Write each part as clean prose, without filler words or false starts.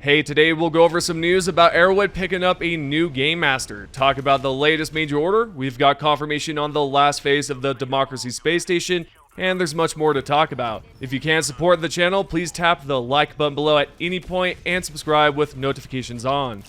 Hey, today we'll go over some news about Arrowhead picking up a new Game Master, talk about the latest major order, we've got confirmation on the last phase of the Democracy Space Station, and there's much more to talk about. If you can support the channel, please tap the like button below at any point and subscribe with notifications on.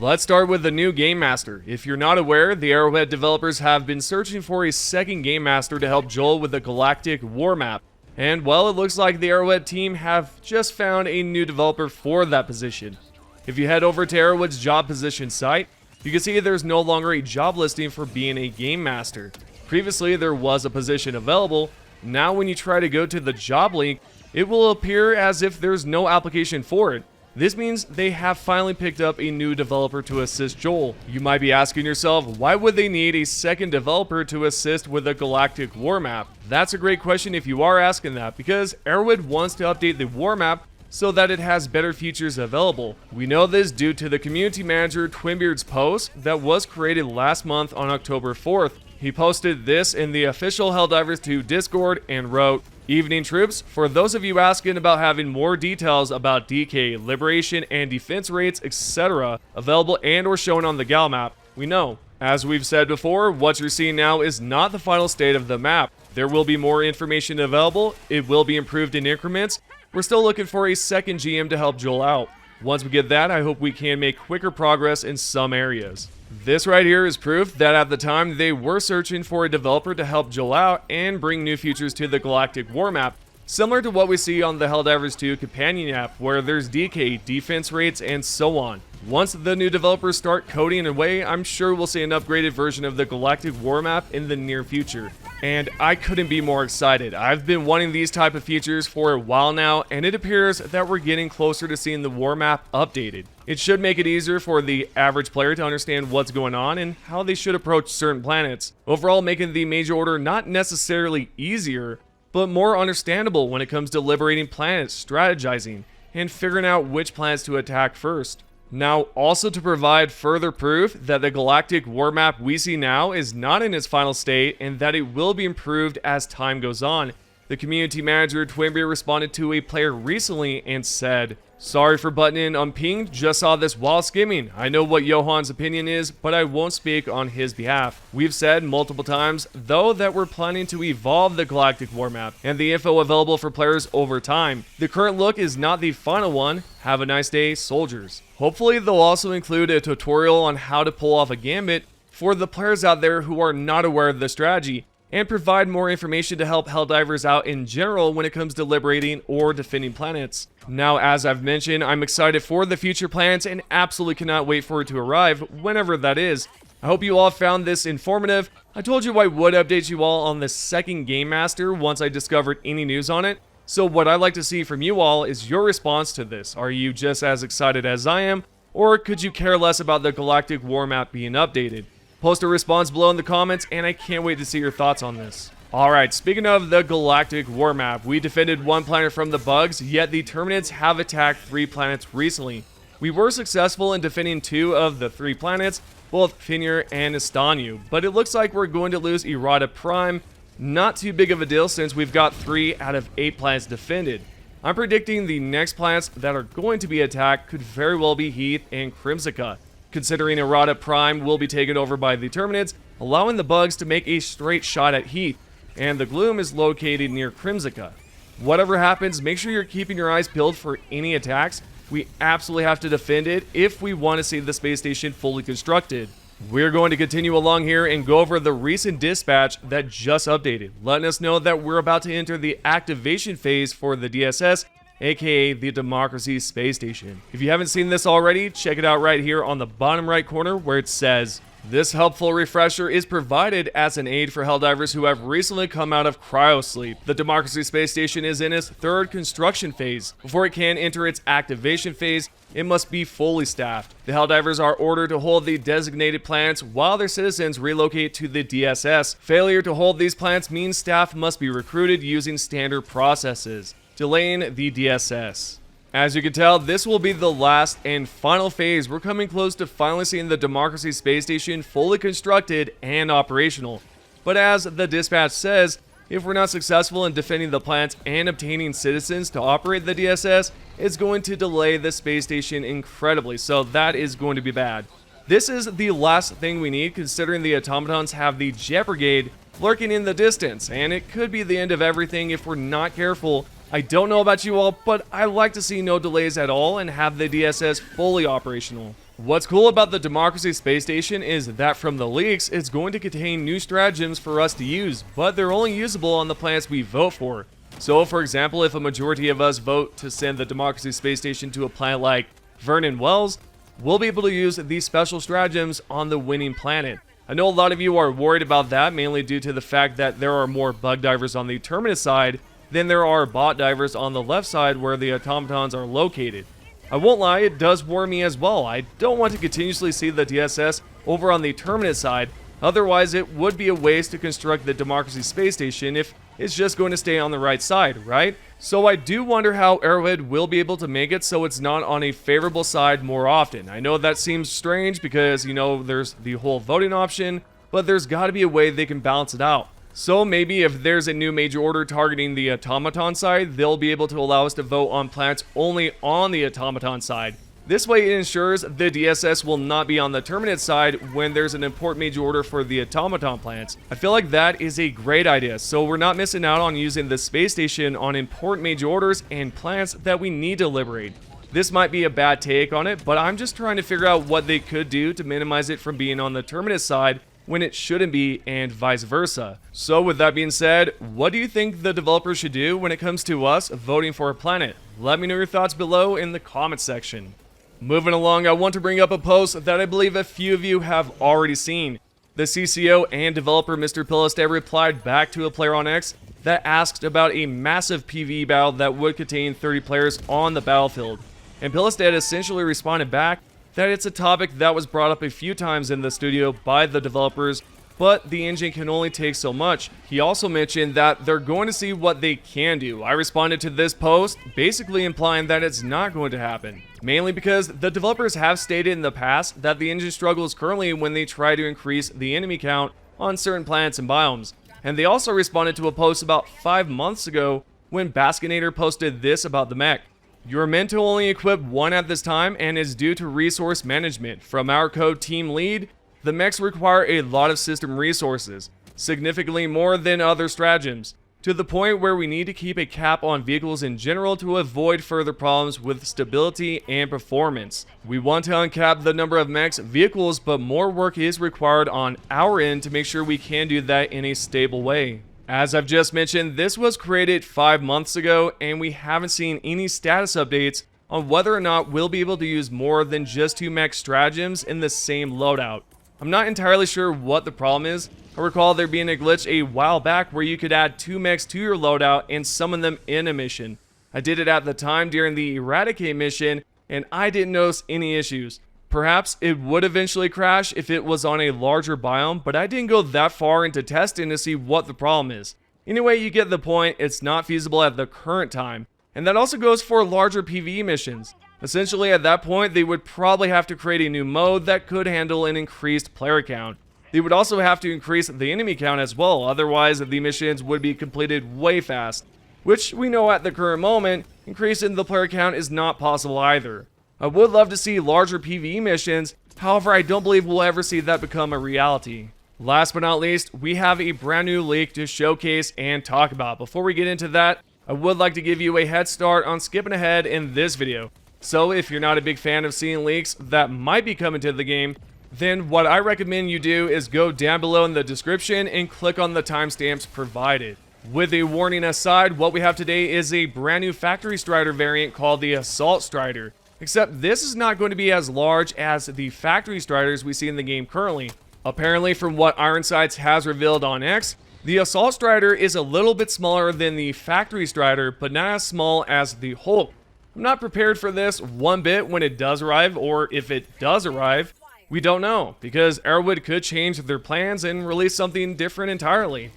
Let's start with the new Game Master. If you're not aware, the Arrowhead developers have been searching for a second Game Master to help Joel with the Galactic War Map. And well, it looks like the Arrowhead team have just found a new developer for that position. If you head over to Arrowhead's job position site, you can see there's no longer a job listing for being a Game Master. Previously, there was a position available. Now when you try to go to the job link, it will appear as if there's no application for it. This means they have finally picked up a new developer to assist Joel. You might be asking yourself, why would they need a second developer to assist with the Galactic War Map? That's a great question if you are asking that, because Arrowhead wants to update the War Map so that it has better features available. We know this due to the community manager Twinbeard's post that was created last month on October 4th. He posted this in the official Helldivers 2 Discord and wrote, "Evening troops, for those of you asking about having more details about DK, liberation, and defense rates, etc. available and or shown on the Gal map, we know. As we've said before, what you're seeing now is not the final state of the map. There will be more information available, it will be improved in increments. We're still looking for a second GM to help Joel out. Once we get that, I hope we can make quicker progress in some areas." This right here is proof that at the time they were searching for a developer to help Joel out and bring new features to the Galactic War Map, similar to what we see on the Helldivers 2 companion app, where there's DK, defense rates, and so on. Once the new developers start coding away, I'm sure we'll see an upgraded version of the Galactic War Map in the near future. And I couldn't be more excited. I've been wanting these type of features for a while now, and it appears that we're getting closer to seeing the war map updated. It should make it easier for the average player to understand what's going on and how they should approach certain planets. Overall, making the major order not necessarily easier, but more understandable when it comes to liberating planets, strategizing, and figuring out which planets to attack first. Now, also to provide further proof that the Galactic War Map we see now is not in its final state and that it will be improved as time goes on, the community manager Twinbeard responded to a player recently and said, "Sorry for butting in unpinged, just saw this while skimming. I know what Johan's opinion is, but I won't speak on his behalf. We've said multiple times, though, that we're planning to evolve the Galactic War Map and the info available for players over time. The current look is not the final one. Have a nice day, soldiers." Hopefully they'll also include a tutorial on how to pull off a gambit for the players out there who are not aware of the strategy, and provide more information to help Helldivers out in general when it comes to liberating or defending planets. Now, as I've mentioned, I'm excited for the future plans and absolutely cannot wait for it to arrive, whenever that is. I hope you all found this informative. I told you I would update you all on the second Game Master once I discovered any news on it. So what I'd like to see from you all is your response to this. Are you just as excited as I am, or could you care less about the Galactic War Map being updated? Post a response below in the comments, and I can't wait to see your thoughts on this. Alright, speaking of the Galactic War Map, we defended one planet from the bugs, yet the Terminids have attacked 3 planets recently. We were successful in defending 2 of the 3 planets, both Finir and Estanu, but it looks like we're going to lose Errata Prime. Not too big of a deal since we've got 3 out of 8 planets defended. I'm predicting the next planets that are going to be attacked could very well be Heath and Crimsica, considering Errata Prime will be taken over by the Terminids, allowing the bugs to make a straight shot at Heath, and the Gloom is located near Crimsica. Whatever happens, make sure you're keeping your eyes peeled for any attacks. We absolutely have to defend it if we want to see the space station fully constructed. We're going to continue along here and go over the recent dispatch that just updated, letting us know that we're about to enter the activation phase for the DSS, aka the Democracy Space Station. If you haven't seen this already, check it out right here on the bottom right corner where it says, "This helpful refresher is provided as an aid for Helldivers who have recently come out of cryosleep. The Democracy Space Station is in its 3rd construction phase. Before it can enter its activation phase, it must be fully staffed. The Helldivers are ordered to hold the designated planets while their citizens relocate to the DSS. Failure to hold these planets means staff must be recruited using standard processes, delaying the DSS. As you can tell, this will be the last and final phase. We're coming close to finally seeing the Democracy Space Station fully constructed and operational. But as the dispatch says, if we're not successful in defending the planet and obtaining citizens to operate the DSS, it's going to delay the space station incredibly, so that is going to be bad. This is the last thing we need, considering the Automatons have the Jet Brigade lurking in the distance, and it could be the end of everything if we're not careful. I don't know about you all, but I like to see no delays at all and have the DSS fully operational. What's cool about the Democracy Space Station is that from the leaks, it's going to contain new stratagems for us to use, but they're only usable on the planets we vote for. So for example, if a majority of us vote to send the Democracy Space Station to a planet like Vernon Wells, we'll be able to use these special stratagems on the winning planet. I know a lot of you are worried about that, mainly due to the fact that there are more bug divers on the Terminid side than there are bot divers on the left side where the Automatons are located. I won't lie, it does worry me as well. I don't want to continuously see the DSS over on the Terminid side, otherwise it would be a waste to construct the Democracy Space Station if it's just going to stay on the right side, right? So I do wonder how Arrowhead will be able to make it so it's not on a favorable side more often. I know that seems strange because, you know, there's the whole voting option, but there's got to be a way they can balance it out. So maybe if there's a new major order targeting the Automaton side, they'll be able to allow us to vote on planets only on the Automaton side. This way it ensures the DSS will not be on the Terminid side when there's an important major order for the Automaton planets. I feel like that is a great idea, so we're not missing out on using the space station on important major orders and planets that we need to liberate. This might be a bad take on it, but I'm just trying to figure out what they could do to minimize it from being on the Terminid side when it shouldn't be, and vice versa. So with that being said, what do you think the developers should do when it comes to us voting for a planet? Let me know your thoughts below in the comment section. Moving along, I want to bring up a post that I believe a few of you have already seen. The CCO and developer Mr. Pillostead replied back to a player on X that asked about a massive PvE battle that would contain 30 players on the battlefield. And Pillostead essentially responded back that it's a topic that was brought up a few times in the studio by the developers, but the engine can only take so much. He also mentioned that they're going to see what they can do. I responded to this post, basically implying that it's not going to happen. Mainly because the developers have stated in the past that the engine struggles currently when they try to increase the enemy count on certain planets and biomes. And they also responded to a post about 5 months ago when Baskinator posted this about the mech. You're meant to only equip one at this time and is due to resource management. From our code team lead, the mechs require a lot of system resources, significantly more than other stratagems, to the point where we need to keep a cap on vehicles in general to avoid further problems with stability and performance. We want to uncap the number of mechs vehicles, but more work is required on our end to make sure we can do that in a stable way. As I've just mentioned, this was created 5 months ago, and we haven't seen any status updates on whether or not we'll be able to use more than just 2 mech stratagems in the same loadout. I'm not entirely sure what the problem is. I recall there being a glitch a while back where you could add 2 mechs to your loadout and summon them in a mission. I did it at the time during the Eradicate mission, and I didn't notice any issues. Perhaps it would eventually crash if it was on a larger biome, but I didn't go that far into testing to see what the problem is. Anyway, you get the point, it's not feasible at the current time. And that also goes for larger PvE missions. Essentially at that point, they would probably have to create a new mode that could handle an increased player count. They would also have to increase the enemy count as well, otherwise the missions would be completed way fast. Which we know at the current moment, increasing the player count is not possible either. I would love to see larger PvE missions, however I don't believe we'll ever see that become a reality. Last but not least, we have a brand new leak to showcase and talk about. Before we get into that, I would like to give you a head start on skipping ahead in this video. So if you're not a big fan of seeing leaks that might be coming to the game, then what I recommend you do is go down below in the description and click on the timestamps provided. With a warning aside, what we have today is a brand new Factory Strider variant called the Assault Strider. Except this is not going to be as large as the Factory Striders we see in the game currently. Apparently, from what Ironsights has revealed on X, the Assault Strider is a little bit smaller than the Factory Strider, but not as small as the Hulk. I'm not prepared for this one bit when it does arrive, or if it does arrive, we don't know, because Arrowhead could change their plans and release something different entirely.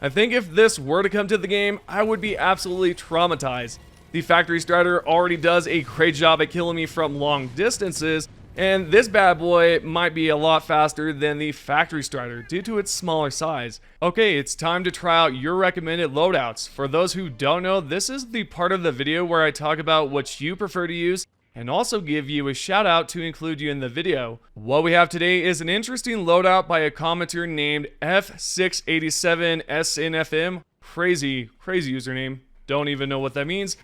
I think if this were to come to the game, I would be absolutely traumatized. The Factory Strider already does a great job at killing me from long distances, And this bad boy might be a lot faster than the factory strider due to its smaller size. Okay, it's time to try out your recommended loadouts. For those who don't know, this is the part of the video where I talk about what you prefer to use and also give you a shout out to include you in the video. What we have today is an interesting loadout by a commenter named F687SNFM. Crazy username. Don't even know what that means.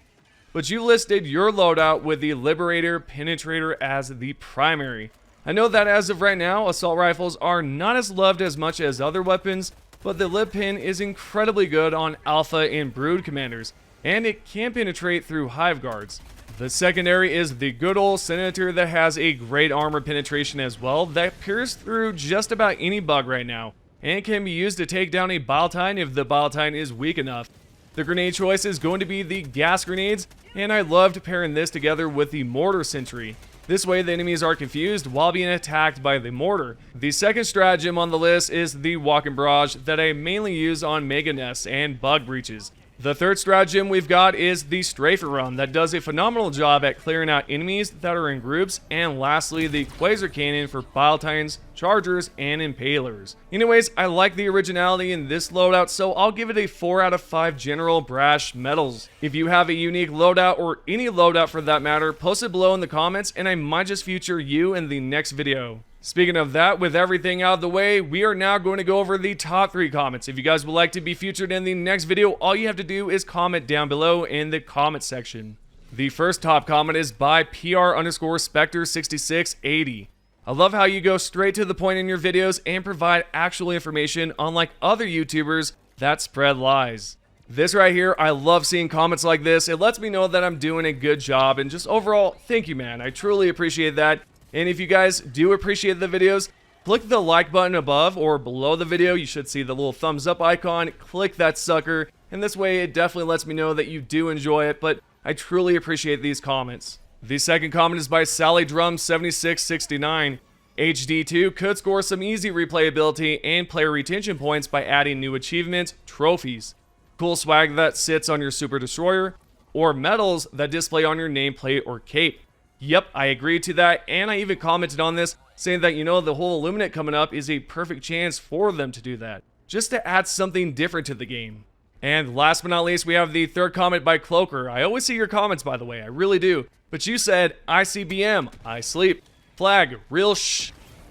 But you listed your loadout with the Liberator Penetrator as the primary. I know that as of right now, assault rifles are not as loved as much as other weapons, but the Lib Pen is incredibly good on Alpha and Brood commanders, and it can penetrate through Hive guards. The secondary is the good old Senator that has a great armor penetration as well that pierces through just about any bug right now, and can be used to take down a Biletine if the Biletine is weak enough. The grenade choice is going to be the gas grenades, and I loved pairing this together with the mortar sentry. This way the enemies are confused while being attacked by the mortar. The second stratagem on the list is the walking barrage that I mainly use on mega nests and bug breaches. The third stratagem we've got is the Strafer Run that does a phenomenal job at clearing out enemies that are in groups, and lastly the Quasar Cannon for Biletines, Chargers, and Impalers. Anyways, I like the originality in this loadout, so I'll give it a 4 out of 5 general brash medals. If you have a unique loadout, or any loadout for that matter, post it below in the comments and I might just feature you in the next video. Speaking of that, with everything out of the way, we are now going to go over the top 3 comments. If you guys would like to be featured in the next video, all you have to do is comment down below in the comment section. The first top comment is by PR_Spectre6680. I love how you go straight to the point in your videos and provide actual information, unlike other YouTubers that spread lies. This right here, I love seeing comments like this. It lets me know that I'm doing a good job, and just overall, thank you, man. I truly appreciate that. And if you guys do appreciate the videos, click the like button above or below the video. You should see the little thumbs up icon. Click that sucker, and this way it definitely lets me know that you do enjoy it, but I truly appreciate these comments. The second comment is by SallyDrum7669. HD2 could score some easy replayability and player retention points by adding new achievements, trophies, cool swag that sits on your Super Destroyer, or medals that display on your nameplate or cape. Yep, I agreed to that, and I even commented on this, saying that, you know, the whole Illuminate coming up is a perfect chance for them to do that, just to add something different to the game. And last but not least, we have the third comment by Cloaker. I always see your comments, by the way, I really do. But you said, ICBM, I sleep. Flag, real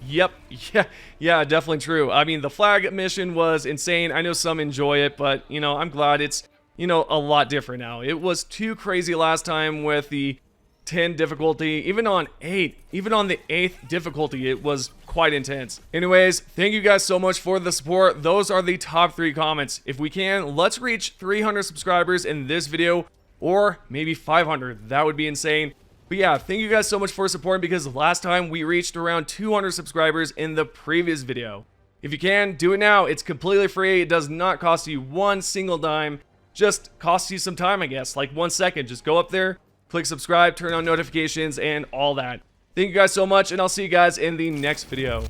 Yep, yeah, definitely true. I mean, the flag mission was insane. I know some enjoy it, but, you know, I'm glad it's, you know, a lot different now. It was too crazy last time with the 10 difficulty, even on the 8th difficulty, it was quite intense. Anyways, thank you guys so much for the support. Those are the top 3 comments. If we can, let's reach 300 subscribers in this video, or maybe 500. That would be insane. But yeah, thank you guys so much for supporting, because last time we reached around 200 subscribers in the previous video. If you can, do it now. It's completely free. It does not cost you one single dime. Just costs you some time, I guess, like 1 second. Just go up there, click subscribe, turn on notifications, and all that. Thank you guys so much, and I'll see you guys in the next video.